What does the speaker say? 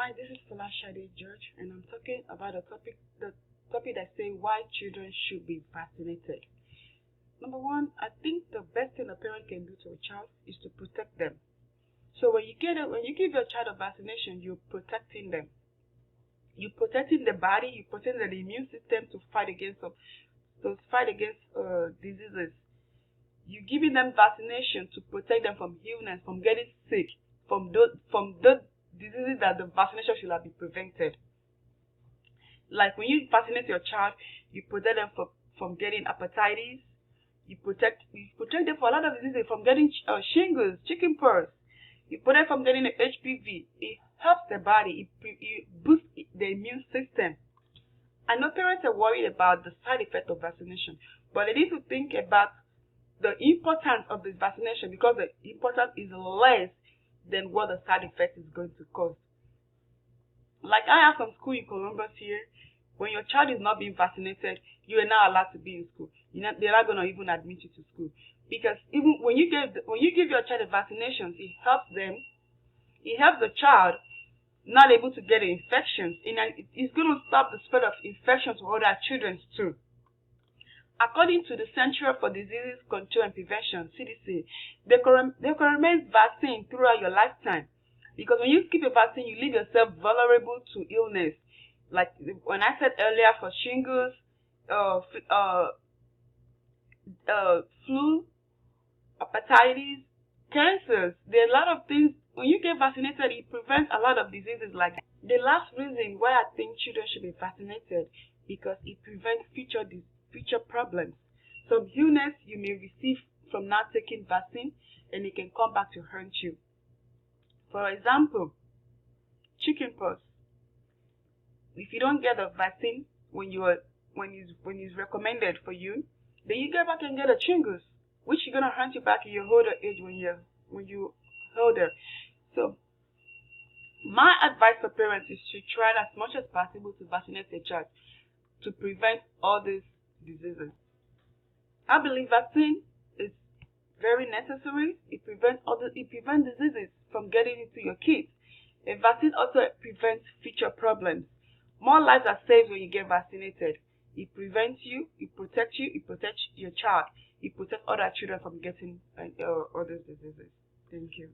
Hi, this is Folashade George, and I'm talking about the topic that say why children should be vaccinated. Number one, I think the best thing a parent can do to a child is to protect them. So when you give your child a vaccination, you're protecting them. You're protecting the body. You're protecting the immune system to fight against diseases. You're giving them vaccination to protect them from illness, from getting sick, from those diseases that the vaccination should have been prevented. Like when you vaccinate your child, you protect them from getting hepatitis. You protect them for a lot of diseases, from getting shingles, chickenpox. You protect them from getting HPV. It helps the body. It boosts the immune system. I know parents are worried about the side effect of vaccination, but they need to think about the importance of this vaccination, because the importance is less than what the side effect is going to cause. Like I have some school in Columbus here. When your child is not being vaccinated, you are not allowed to be in school. They're not going to even admit you to school, because even when you give your child a vaccination, it helps them. It helps the child not able to get infections, and it's going to stop the spread of infections to other children too. According to the Center for Disease Control and Prevention (CDC), they can recommend vaccine throughout your lifetime, because when you skip a vaccine, you leave yourself vulnerable to illness. Like when I said earlier, for shingles, flu, hepatitis, cancers. There are a lot of things. When you get vaccinated, it prevents a lot of diseases like that. The last reason why I think children should be vaccinated, because it prevents future problems. Some illness you may receive from not taking vaccine, and it can come back to haunt you. For example, chickenpox. If you don't get a vaccine when it's recommended for you, then you get back and get a shingles, which is gonna haunt you back in your older age when you older. So my advice for parents is to try as much as possible to vaccinate their child to prevent all these diseases. I believe vaccine is very necessary. It prevents diseases from getting into your kids. A vaccine also prevents future problems. More lives are saved when you get vaccinated. It prevents you, it protects your child, it protects other children from getting all these diseases. Thank you.